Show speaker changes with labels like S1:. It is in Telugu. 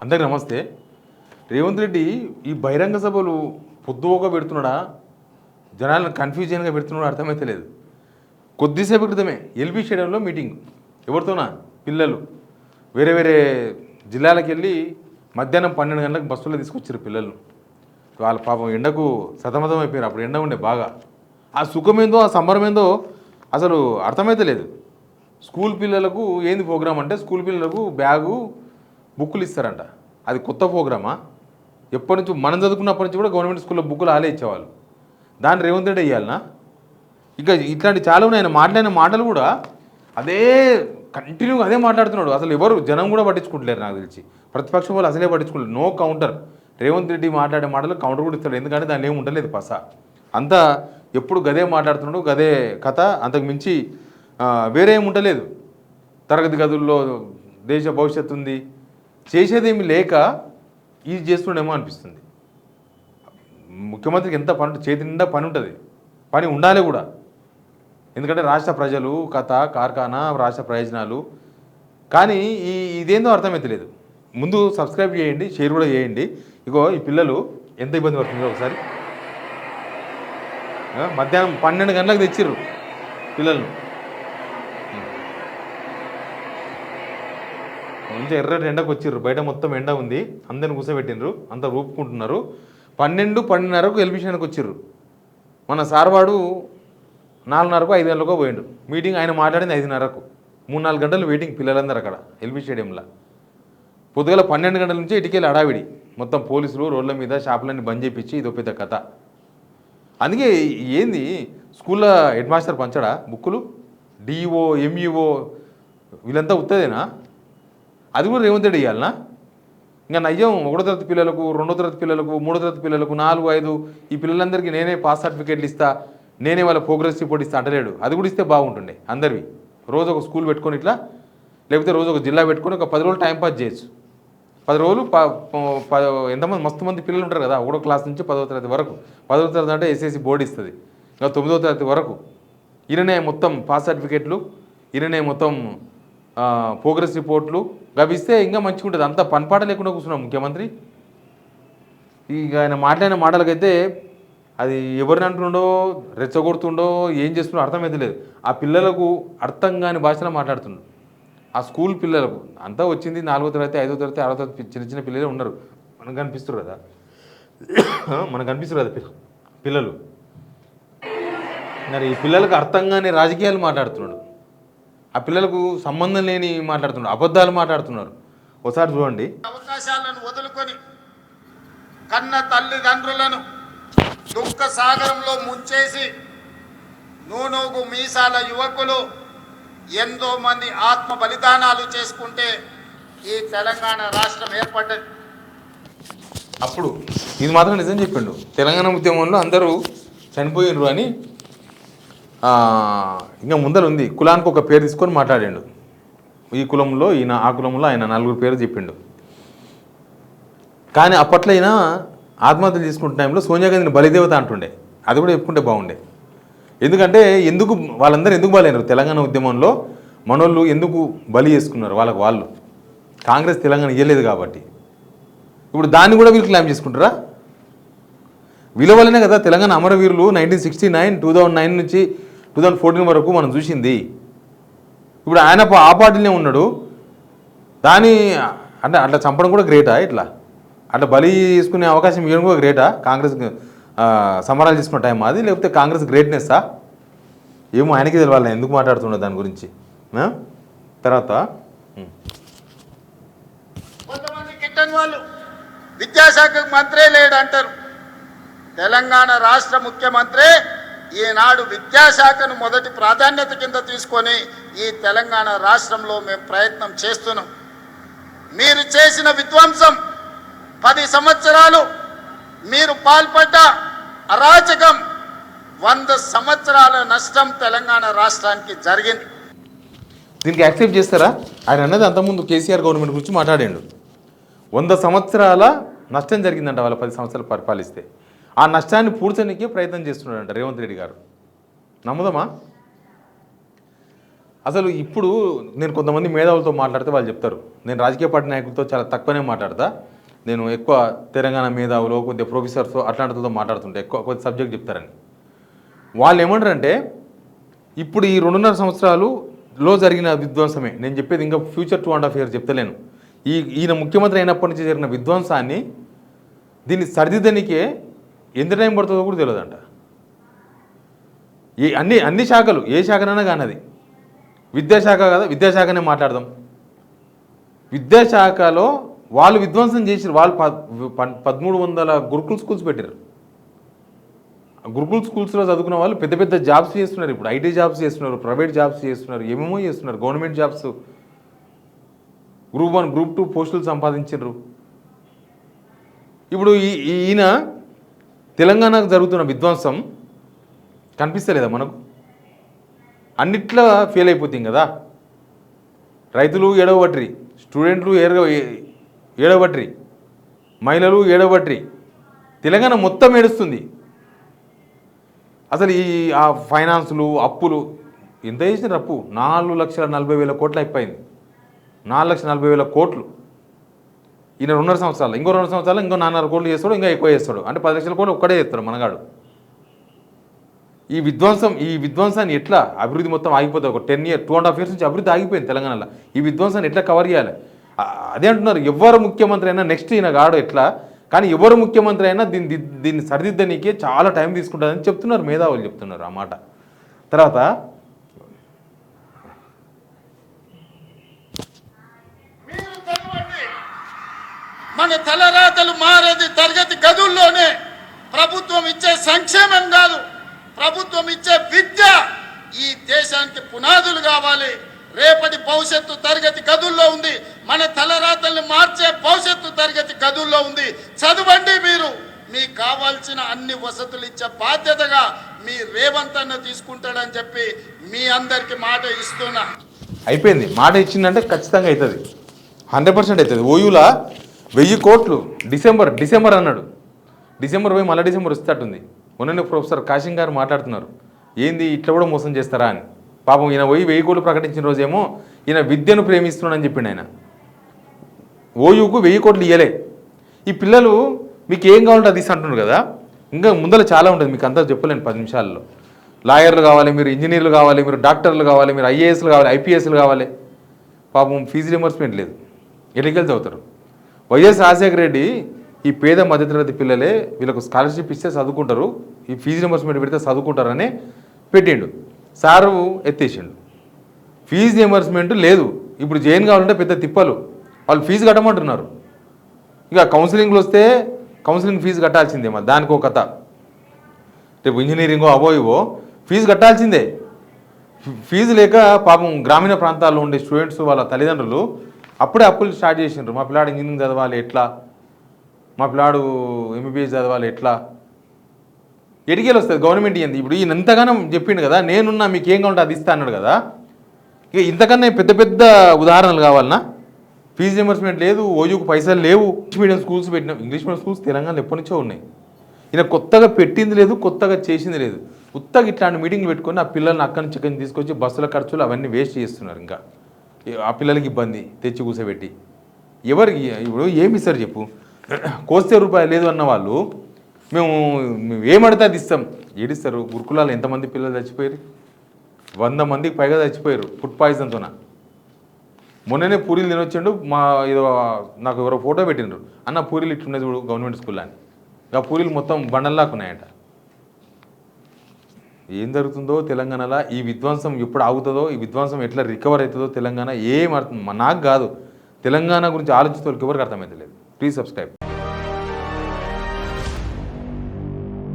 S1: అందరికి నమస్తే. రేవంత్ రెడ్డి ఈ బహిరంగ సభలు పొద్దుగా పెడుతున్నాడా, జనాలను కన్ఫ్యూజన్గా పెడుతున్నాడా అర్థమైతే లేదు. కొద్దిసేపు క్రితమే ఎల్బీ స్టేడియంలో మీటింగ్, ఎవరితోనా పిల్లలు వేరే వేరే జిల్లాలకు వెళ్ళి మధ్యాహ్నం 12 గంటలకు బస్సులో తీసుకొచ్చారు పిల్లలను. వాళ్ళ పాపం ఎండకు సతమతం అయిపోయారు. అప్పుడు ఎండ ఉండే బాగా. ఆ సుఖమేందో ఆ సంబరమేందో అసలు అర్థమైతే లేదు. స్కూల్ పిల్లలకు ఏంది ప్రోగ్రామ్ అంటే, స్కూల్ పిల్లలకు బ్యాగు బుక్కులు ఇస్తారంట. అది కొత్త ప్రోగ్రామా? ఎప్పటి నుంచి మనం చదువుకున్నప్పటి నుంచి కూడా గవర్నమెంట్ స్కూల్లో బుక్కులు ఆలే ఇచ్చేవాళ్ళు. దాన్ని రేవంత్ రెడ్డి వేయాలనా? ఇక ఇట్లాంటి చాలా ఉన్నాయి. ఆయన మాట్లాడిన మాటలు కూడా అదే కంటిన్యూగా అదే మాట్లాడుతున్నాడు. అసలు ఎవరు జనం కూడా పట్టించుకుంటలేరు నాకు తెలిసి. ప్రతిపక్షం వాళ్ళు అసలే పట్టించుకోలేదు. No counter. రేవంత్ రెడ్డి మాట్లాడే మాటలు కౌంటర్ కూడా ఇస్తాడు. ఎందుకంటే దాన్ని ఏమి ఉండలేదు పస. అంతా ఎప్పుడు గదే మాట్లాడుతున్నాడు, గదే కథ. అంతకు మించి వేరే ఏమి ఉండలేదు. తరగతి గదుల్లో దేశ భవిష్యత్తు ఉంది, చేసేదేమి లేక ఇది చేస్తుండేమో అనిపిస్తుంది. ముఖ్యమంత్రికి ఎంత పని, చేతి నిండా పని ఉంటుంది, పని ఉండాలి కూడా. ఎందుకంటే రాష్ట్ర ప్రజలు, కథ, కార్ఖానా, రాష్ట్ర ప్రయోజనాలు. కానీ ఇదేందో అర్థమైతలేదు. ముందు సబ్స్క్రైబ్ చేయండి, షేర్ కూడా చేయండి. ఇగో ఈ పిల్లలు ఎంత ఇబ్బంది పడుతుందో ఒకసారి. మధ్యాహ్నం 12 గంటలకు తెచ్చిర్రు పిల్లలను. మంచి ఎర్రటి ఎండకు వచ్చిర్రు. బయట మొత్తం ఎండ ఉంది, అందరిని కూర్చోబెట్టినరు, అంతా రూపుకుంటున్నారు. 12:30కు ఎల్బిషన్కి వచ్చిర్రు. మన సార్వాడు 4:30కు 5 గంటలకో పోయిండు మీటింగ్. ఆయన మాట్లాడింది 5:30కు. 3-4 గంటలు వెయిటింగ్ పిల్లలందరూ అక్కడ ఎల్బీ స్టేడియంలో. పొద్దుగల 12 గంటల నుంచి ఇటుకెళ్ళి అడావిడి. మొత్తం పోలీసులు రోడ్ల మీద షాపులన్నీ బంద్ చేయించి ఇదో పెద్ద కథ. అందుకే ఏంది స్కూల్లో హెడ్ మాస్టర్ పంచడా బుక్కులు? డిఈఓ, ఎంఈఓ వీళ్ళంతా ఉత్తదేనా? అది కూడా రేవంత్ రెడ్డి ఇవ్వాలనా? ఇంకా నయ్యం 1వ తరగతి పిల్లలకు, 2వ తరగతి పిల్లలకు, 3వ తరగతి పిల్లలకు, 4, 5 ఈ పిల్లలందరికీ నేనే పాస్ సర్టిఫికేట్లు ఇస్తా, నేనే వాళ్ళ ప్రోగ్రెస్ రిపోర్ట్ ఇస్తా అంటలేడు. అది కూడా ఇస్తే బాగుంటుండే అందరివి. రోజు ఒక స్కూల్ పెట్టుకొని ఇట్లా, లేకపోతే రోజు ఒక జిల్లా పెట్టుకొని ఒక 10 రోజులు టైంపాస్ చేయొచ్చు. 10 రోజులు ఎంతమంది మస్తు మంది పిల్లలు ఉంటారు కదా, 1వ క్లాస్ నుంచి 10వ తరగతి వరకు. 10వ తరగతి అంటే ఎస్ఎస్సి బోర్డు ఇస్తుంది. ఇంకా 9వ తరగతి వరకు ఈయననే మొత్తం పాస్ సర్టిఫికేట్లు, ఈయననే మొత్తం ప్రోగ్రెస్ రిపోర్ట్లు గవిస్తే ఇంకా మంచిగా ఉంటుంది. అంతా పనిపాట లేకుండా కూర్చున్నాం ముఖ్యమంత్రి. ఇక ఆయన మాట్లాడిన మాటలకైతే అది ఎవరిని అంటుండో, రెచ్చగొడుతుండో, ఏం చేస్తుండో అర్థమైతే లేదు. ఆ పిల్లలకు అర్థం కాని భాషలో మాట్లాడుతున్నాడు. ఆ స్కూల్ పిల్లలకు అంతా వచ్చింది 4వ తరగతి, 5వ తరగతి, 6వ తరగతి చిన్న చిన్న పిల్లలే ఉన్నారు. మనకు కనిపిస్తారు కదా, మనకు కనిపిస్తారు కదా పిల్లలు. మరి ఈ పిల్లలకు అర్థం కాని రాజకీయాలు మాట్లాడుతున్నాడు. ఆ పిల్లలకు సంబంధం లేని మాట్లాడుతున్నారు, అబద్ధాలు మాట్లాడుతున్నారు. ఒకసారి చూడండి.
S2: అవకాశాలను వదులుకొని కన్న తల్లిదండ్రులను దుఃఖ సాగరంలో ముంచేసి నూనూగు మీసాల యువకులు ఎంతో మంది ఆత్మ బలిదానాలు చేసుకుంటే ఈ తెలంగాణ రాష్ట్రం ఏర్పడ్డది.
S1: అప్పుడు ఇది మాత్రం నిజం చెప్పిండు. తెలంగాణ ఉద్యమంలో అందరూ చనిపోయినరు అని ఇంకా ముందర ఉంది. కులానికి ఒక పేరు తీసుకొని మాట్లాడిండు. ఈ కులంలో ఈయన, ఆ కులంలో ఆయన 4 పేరు చెప్పిండు. కానీ అప్పట్లో అయినా ఆత్మహత్యలు తీసుకుంటున్న టైంలో సోనియా గాంధీని బలిదేవత అంటుండే. అది కూడా చెప్పుకుంటే బాగుండే. ఎందుకంటే వాళ్ళందరూ ఎందుకు బలైనారు తెలంగాణ ఉద్యమంలో? మనోళ్ళు ఎందుకు బలి చేసుకున్నారు వాళ్ళకు వాళ్ళు? కాంగ్రెస్ తెలంగాణ ఇవ్వలేదు కాబట్టి. ఇప్పుడు దాన్ని కూడా వీళ్ళు క్లైమ్ చేసుకుంటారా? విలువలనే కదా తెలంగాణ అమరవీరులు 1969, 2009 నుంచి 2014 వరకు మనం చూసింది. ఇప్పుడు ఆయన ఆ పార్టీలోనే ఉన్నాడు. దాని అంటే అట్లా చంపడం కూడా గ్రేటా? ఇట్లా అట్లా బలి తీసుకునే అవకాశం ఇవ్వడం కూడా గ్రేటా? కాంగ్రెస్ సమరాలు తీసుకున్న టైం అది, లేకపోతే కాంగ్రెస్ గ్రేట్నెస్సా? ఏమో ఆయనకి తెలియాలి ఎందుకు మాట్లాడుతున్నా దాని గురించి. తర్వాత
S2: కొంతమంది కిట్టన్ వాళ్ళు విద్యాశాఖ మంత్రే లేడంటారు. తెలంగాణ రాష్ట్ర ముఖ్యమంత్రి ఈనాడు విద్యాశాఖను మొదటి ప్రాధాన్యత కింద తీసుకొని ఈ తెలంగాణ రాష్ట్రంలో మేము ప్రయత్నం చేస్తున్నాం. మీరు చేసిన విధ్వంసం 10 సంవత్సరాలు మీరు పాల్పడ్డ అరాచకం 100 సంవత్సరాల నష్టం తెలంగాణ రాష్ట్రానికి జరిగింది.
S1: దీనికి యాక్సెప్ట్ చేస్తారా? ఆయన అన్నది అంతకుముందు కేసీఆర్ గవర్నమెంట్ గురించి మాట్లాడాడు. 100 సంవత్సరాల నష్టం జరిగిందంట వాళ్ళ 10 సంవత్సరాలు పరిపాలిస్తే. ఆ నష్టాన్ని పూడ్చడానికి ప్రయత్నం చేస్తున్నాడంట రేవంత్ రెడ్డి గారు. నమ్ముదామా? అసలు ఇప్పుడు నేను కొంతమంది మేధావులతో మాట్లాడితే వాళ్ళు చెప్తారు, నేను రాజకీయ పార్టీ నాయకులతో చాలా తక్కువనే మాట్లాడతా, నేను ఎక్కువ తెలంగాణ మేధావులు కొద్దిగా ప్రొఫెసర్స్ అట్లాంటితో మాట్లాడుతుంటే ఎక్కువ కొద్ది సబ్జెక్ట్ చెప్తారని. వాళ్ళు ఏమంటారంటే ఇప్పుడు ఈ 2.5 సంవత్సరాలులో జరిగిన విధ్వంసమే నేను చెప్పేది, ఇంకా ఫ్యూచర్ 2.5 years చెప్తలేను. ఈయన ముఖ్యమంత్రి అయినప్పటి నుంచి జరిగిన విధ్వంసాన్ని దీన్ని సరిదిద్దనికే ఎంత టైం పడుతుందో కూడా తెలియదంట. అన్ని శాఖలు ఏ శాఖనైనా కానీ అది విద్యాశాఖ కదా, విద్యాశాఖనే మాట్లాడదాం. విద్యాశాఖలో వాళ్ళు విధ్వంసం చేసారు. వాళ్ళు 1300 గురుకుల్ స్కూల్స్ పెట్టారు. గురుకుల్ స్కూల్స్లో చదువుకున్న వాళ్ళు పెద్ద పెద్ద జాబ్స్ చేస్తున్నారు. ఇప్పుడు ఐటీ జాబ్స్ చేస్తున్నారు, ప్రైవేట్ జాబ్స్ చేస్తున్నారు, ఏమేమో చేస్తున్నారు, గవర్నమెంట్ జాబ్స్, Group 1 Group 2 పోస్టులు సంపాదించారు. ఇప్పుడు ఈయన తెలంగాణకు జరుగుతున్న విధ్వంసం కనిపిస్తలేదా మనకు? అన్నిట్లో ఫెయిల్ అయిపోతుంది కదా. రైతులు ఏడవబట్రి, స్టూడెంట్లు ఏడవబట్రి, మహిళలు ఏడవబట్రి, తెలంగాణ మొత్తం ఏడుస్తుంది. అసలు ఆ ఫైనాన్సులు అప్పులు ఎంత చేసినారు? అప్పు 4,40,000 కోట్లు అయిపోయింది. 4,40,000 కోట్లు ఈయన 2.5 సంవత్సరాలు, ఇంకో 2 సంవత్సరాలు ఇంకో 4.5 కోట్లు చేస్తాడు, ఇంకా ఎక్కువ చేస్తాడు. అంటే 10 లక్షల కోట్లు ఒక్కడే చేస్తాడు మనగాడు. ఈ విధ్వంసాన్ని ఎట్లా అభివృద్ధి మొత్తం ఆగిపోతుంది? ఒక 10 years 2.5 years నుంచి అభివృద్ధి ఆగిపోయింది తెలంగాణలో. ఈ విధ్వంసాన్ని ఎట్లా కవర్ చేయాలి? అదే అంటున్నారు, ఎవరు ముఖ్యమంత్రి అయినా నెక్స్ట్ ఈయన గాడు ఎట్లా, కానీ ఎవరు ముఖ్యమంత్రి అయినా దీన్ని సరిదిద్దనీకే చాలా టైం తీసుకుంటుందని చెప్తున్నారు, మేధావులు చెప్తున్నారు ఆ మాట. తర్వాత
S2: మన తలరాతలు మారేది తరగతి గదుల్లోనే. ప్రభుత్వం ఇచ్చే సంక్షేమం కాదు, ప్రభుత్వం ఇచ్చే విద్య ఈ దేశానికి పునాదులు కావాలి. రేపటి భవిష్యత్తు తరగతి గదుల్లో ఉంది. మన తలరాతల్ని మార్చే భవిష్యత్తు తరగతి గదుల్లో ఉంది. చదవండి. మీరు మీకు కావాల్సిన అన్ని వసతులు ఇచ్చే బాధ్యతగా మీ రేవంత్ అన్న తీసుకుంటాడని చెప్పి మీ అందరికి మాట ఇస్తున్నా.
S1: అయిపోయింది, మాట ఇచ్చిందంటే ఖచ్చితంగా అవుతుంది, 100% అవుతుంది. ఓయూలా 1000 కోట్లు డిసెంబర్ అన్నాడు. డిసెంబర్ పోయి మళ్ళీ డిసెంబర్ వస్తేటుంది. మొన్న ప్రొఫెసర్ కాశిం గారు మాట్లాడుతున్నారు, ఏంది ఇట్లా కూడా మోసం చేస్తారా అని. పాపం ఈయన పోయి 1000 కోట్లు ప్రకటించిన రోజేమో ఈయన విద్యను ప్రేమిస్తున్నాడని చెప్పిండు ఆయన. ఓయూకు 1000 కోట్లు ఇయ్యలే. ఈ పిల్లలు మీకు ఏం కావాలంటే అది అంటున్నారు కదా, ఇంకా ముందర చాలా ఉంటుంది, మీకు అంతా చెప్పలేను 10 నిమిషాల్లో. లాయర్లు కావాలి, మీరు ఇంజనీర్లు కావాలి, మీరు డాక్టర్లు కావాలి, మీరు ఐఏఎస్లు కావాలి, ఐపీఎస్లు కావాలి. పాపం ఫీజు రింబర్స్మెంట్ లేదు, ఎన్నికలు చదువుతారు. వైఎస్ రాజశేఖర రెడ్డి ఈ పేద మధ్యతరగతి పిల్లలే వీళ్ళకు స్కాలర్షిప్ ఇస్తే చదువుకుంటారు, ఈ ఫీజు రింబర్స్మెంట్ పెడితే చదువుకుంటారని పెట్టిండు. సారు ఎత్తేసిండు. ఫీజు రింబర్స్మెంట్ లేదు. ఇప్పుడు జైన్ కావాలంటే పెద్ద తిప్పలు, వాళ్ళు ఫీజు కట్టమంటున్నారు. ఇక కౌన్సిలింగ్లు వస్తే కౌన్సిలింగ్ ఫీజు కట్టాల్సిందే, మరి దానికి ఒక కథ. రేపు ఇంజనీరింగో అవో ఇవో ఫీజు కట్టాల్సిందే. ఫీజు లేక పాపం గ్రామీణ ప్రాంతాల్లో ఉండే స్టూడెంట్స్ వాళ్ళ తల్లిదండ్రులు అప్పుడే అప్పులు స్టార్ట్ చేసిండ్రు. మా పిల్లాడు ఇంజనీరింగ్ చదవాలి ఎట్లా, మా పిల్లాడు ఎంబీబీఎస్ చదవాలి ఎట్లా, ఎడికేలు వస్తుంది గవర్నమెంట్ ఇయ్యింది. ఇప్పుడు ఈయన ఎంతగానో చెప్పిండు కదా, నేనున్నా మీకు ఏం కావాలంటే అది ఇస్తా అన్నాడు కదా. ఇక ఇంతకన్నా పెద్ద పెద్ద ఉదాహరణలు కావాలన్నా. ఫీజు రింబర్స్మెంట్ లేదు, ఓయూకు పైసలు లేవు, ఇంగ్లీష్ మీడియం స్కూల్స్ పెట్టినాం. ఇంగ్లీష్ మీడియం స్కూల్స్ తెలంగాణలో ఎప్పటి నుంచో ఉన్నాయి. ఈయన కొత్తగా పెట్టింది లేదు, కొత్తగా చేసింది లేదు. ఉత్తగా ఇట్లాంటి మీటింగ్లు పెట్టుకొని ఆ పిల్లల్ని అక్కడి నుంచి ఇక్కడి నుంచి తీసుకొచ్చి బస్సుల ఖర్చులు అవన్నీ వేస్ట్ చేస్తున్నారు. ఇంకా ఆ పిల్లలకి ఇబ్బంది తెచ్చి కూర్చోబెట్టి ఎవరికి ఇప్పుడు ఏమి ఇస్తారు చెప్పు. కోస్తే రూపాయలు లేదు అన్న వాళ్ళు మేము ఏమడితే అది ఇస్తాం. ఏడిస్తారు. గురుకులాలు ఎంతమంది పిల్లలు చచ్చిపోయారు? 100 మందికి పైగా చచ్చిపోయారు ఫుడ్ పాయిజన్తోన. మొన్ననే పూరీలు తినొచ్చిండు. మా ఏదో నాకు ఎవరో ఫోటో పెట్టిండ్రు, అన్న పూరీలు ఇట్లున్నది చూడు గవర్నమెంట్ స్కూల్లో అని. ఆ పూరీలు మొత్తం బండల్లాకున్నాయంట. ఏం జరుగుతుందో తెలంగాణలో, ఈ విధ్వంసం ఎప్పుడు ఆగుతుందో, ఈ విధ్వంసం ఎట్లా రికవర్ అవుతుందో తెలంగాణ ఏం అర్థం నాకు కాదు, తెలంగాణ గురించి ఆలోచిస్తే ఎవరికి అర్థమవుతలేదు. Please subscribe.